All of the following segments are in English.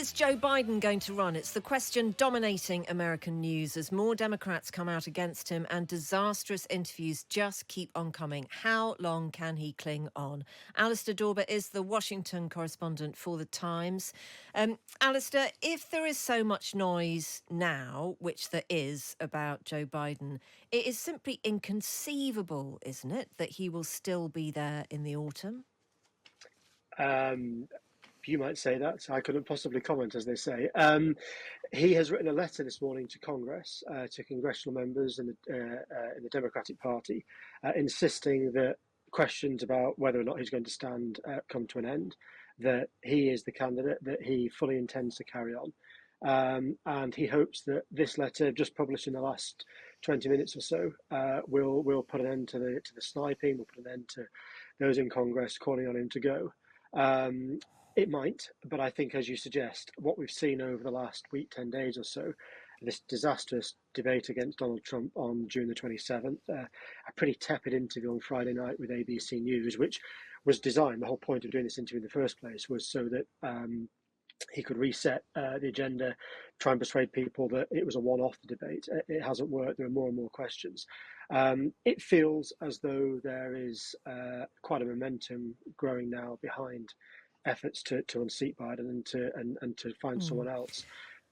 Is Joe Biden going to run? It's the question dominating American news as more Democrats come out against him and disastrous interviews just keep on coming. How long can he cling on? Alistair Dorber is the Washington correspondent for The Times. Alistair, if there is so much noise now, which there is about Joe Biden, it is simply inconceivable, isn't it, that he will still be there in the autumn? You might say that. I couldn't possibly comment, as they say. He has written a letter this morning to Congress, to congressional members in the Democratic Party, insisting that questions about whether or not he's going to stand come to an end, that he is the candidate, that he fully intends to carry on. And he hopes that this letter, just published in the last 20 minutes or so, will put an end to the sniping, will put an end to those in Congress calling on him to go. It might, but I think, as you suggest, what we've seen over the last week, 10 days or so, this disastrous debate against Donald Trump on June the 27th, a pretty tepid interview on Friday night with ABC News, which was designed, the whole point of doing this interview in the first place was so that he could reset the agenda, try and persuade people that it was a one-off debate. It hasn't worked. There are more and more questions. It feels as though there is quite a momentum growing now behind efforts to unseat Biden and to find someone else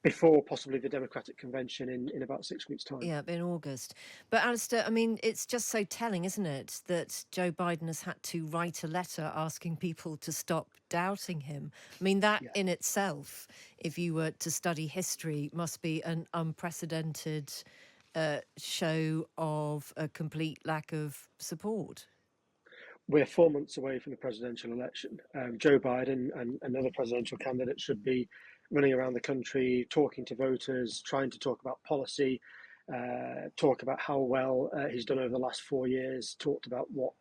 before possibly the Democratic convention in about 6 weeks' time. Yeah, in August. But Alistair, I mean, it's just so telling, isn't it, that Joe Biden has had to write a letter asking people to stop doubting him. I mean, that in itself, if you were to study history, must be an unprecedented show of a complete lack of support. We're 4 months away from the presidential election. Joe Biden and another presidential candidate should be running around the country, talking to voters, trying to talk about policy, talk about how well he's done over the last 4 years, talked about what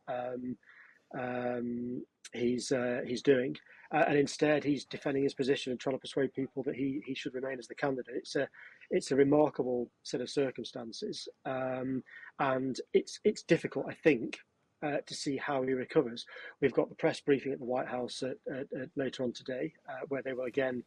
he's doing, and instead he's defending his position and trying to persuade people that he should remain as the candidate. It's a remarkable set of circumstances, and it's difficult, I think, to see how he recovers. We've got the press briefing at the White House later on today, where they will again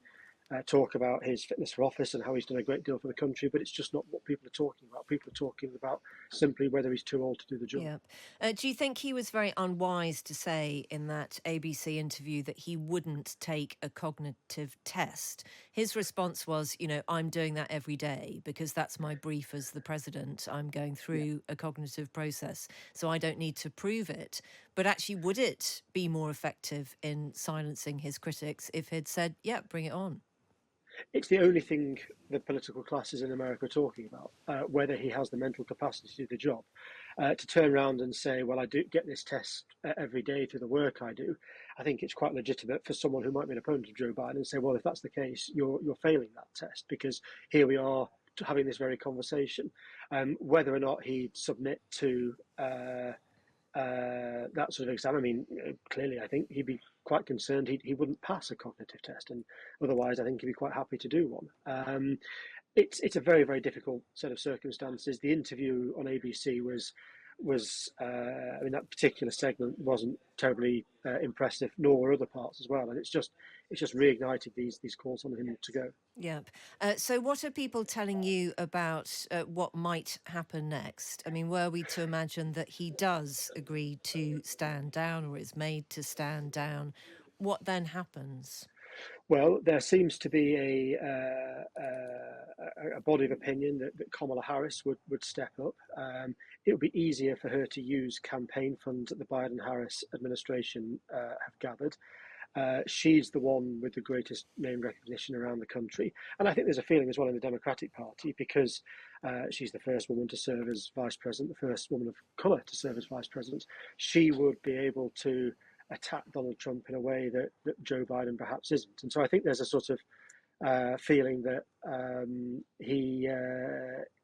talk about his fitness for office and how he's done a great deal for the country, but it's just not what people are talking about. People are talking about simply whether he's too old to do the job. Yeah. Do you think he was very unwise to say in that ABC interview that he wouldn't take a cognitive test? His response was, I'm doing that every day because that's my brief as the president. I'm going through a cognitive process, so I don't need to prove it. But actually, would it be more effective in silencing his critics if he'd said, bring it on? It's the only thing the political classes in America are talking about, whether he has the mental capacity to do the job. To turn around and say, well, I do get this test every day through the work I do, I think it's quite legitimate for someone who might be an opponent of Joe Biden and say, well, if that's the case, you're failing that test, because here we are having this very conversation. Whether or not he'd submit to that sort of exam, I mean, clearly I think he'd be quite concerned he wouldn't pass a cognitive test, and otherwise I think he'd be quite happy to do one. It's a very, very difficult set of circumstances. The interview on ABC was I mean, that particular segment wasn't terribly impressive, nor were other parts as well, and it's just reignited these calls on him to go. Yep. So what are people telling you about what might happen next? I mean, were we to imagine that he does agree to stand down or is made to stand down, what then happens? Well, there seems to be a body of opinion that Kamala Harris would step up. It would be easier for her to use campaign funds that the Biden-Harris administration have gathered. She's the one with the greatest name recognition around the country. And I think there's a feeling as well in the Democratic Party, because she's the first woman to serve as vice president, the first woman of colour to serve as vice president. She would be able to attack Donald Trump in a way that Joe Biden perhaps isn't. And so I think there's a sort of feeling that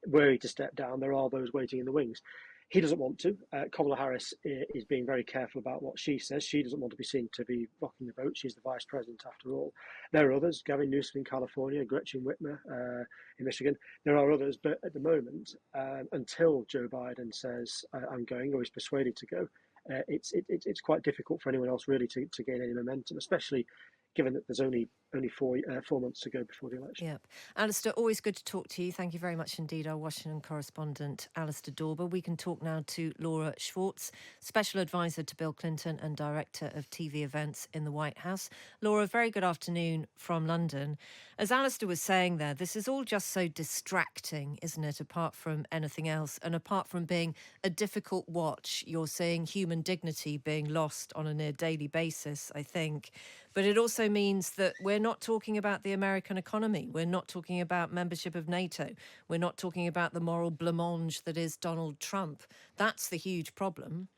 were he to step down, there are those waiting in the wings. He doesn't want to. Kamala Harris is being very careful about what she says. She doesn't want to be seen to be rocking the boat. She's the vice president after all. There are others, Gavin Newsom in California, Gretchen Whitmer in Michigan. There are others, but at the moment, until Joe Biden says I'm going, or is persuaded to go, it's quite difficult for anyone else really to gain any momentum, especially given that there's only only 4 months to go before the election. Yep. Alistair, always good to talk to you. Thank you very much indeed, our Washington correspondent, Alistair Dorber. We can talk now to Laura Schwartz, Special Advisor to Bill Clinton and Director of TV Events in the White House. Laura, very good afternoon from London. As Alistair was saying there, this is all just so distracting, isn't it, apart from anything else? And apart from being a difficult watch, you're seeing human dignity being lost on a near daily basis, I think. But it also means that we're not talking about the American economy. We're not talking about membership of NATO. We're not talking about the moral blancmange that is Donald Trump. That's the huge problem.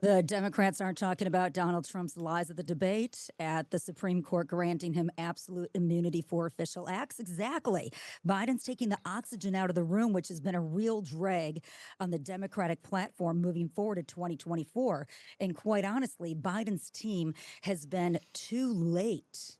The Democrats aren't talking about Donald Trump's lies at the debate, at the Supreme Court granting him absolute immunity for official acts. Exactly. Biden's taking the oxygen out of the room, which has been a real drag on the Democratic platform moving forward to 2024. And quite honestly, Biden's team has been too late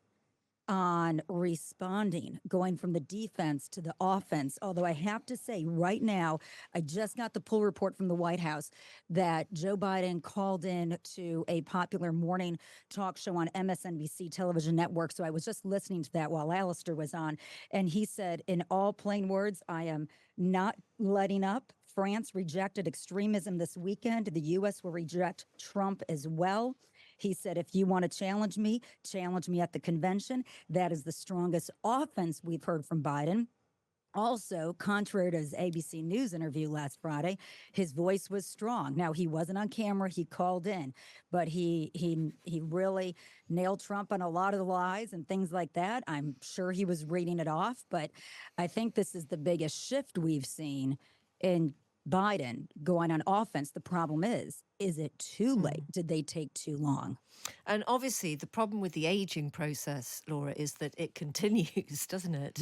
on responding, going from the defense to the offense. Although I have to say right now, I just got the pull report from the White House that Joe Biden called in to a popular morning talk show on MSNBC television network. So I was just listening to that while Alistair was on. And he said, in all plain words, I am not letting up. France rejected extremism this weekend. The U.S. will reject Trump as well. He said, if you want to challenge me at the convention. That is the strongest offense we've heard from Biden. Also, contrary to his ABC News interview last Friday, his voice was strong. Now, he wasn't on camera. He called in, but he really nailed Trump on a lot of the lies and things like that. I'm sure he was reading it off, but I think this is the biggest shift we've seen in Biden going on offense. The problem is it too late? Did they take too long? And obviously, the problem with the aging process, Laura, is that it continues, doesn't it?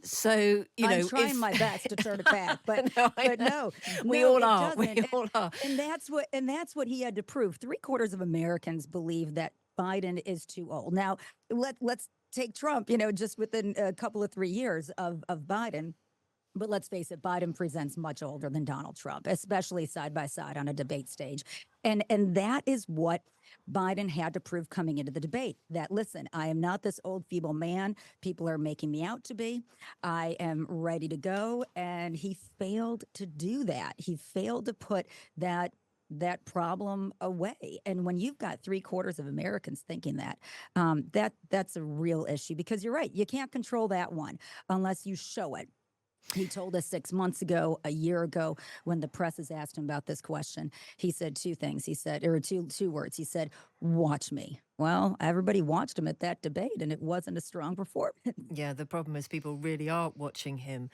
So, I'm trying my best to turn it back, but no, we no, all it are. doesn't. We all are. And that's what he had to prove. 3/4 of Americans believe that Biden is too old. Now, let's take Trump, just within a couple of 3 years of Biden. But let's face it, Biden presents much older than Donald Trump, especially side by side on a debate stage. And that is what Biden had to prove coming into the debate, that, listen, I am not this old, feeble man people are making me out to be. I am ready to go. And he failed to do that. He failed to put that problem away. And when you've got 3/4 of Americans thinking that's a real issue, because you're right. You can't control that one unless you show it. He told us 6 months ago, a year ago, when the press has asked him about this question, he said two things. He said, or two words. He said, watch me. Well, everybody watched him at that debate, and it wasn't a strong performance. Yeah, the problem is people really are watching him.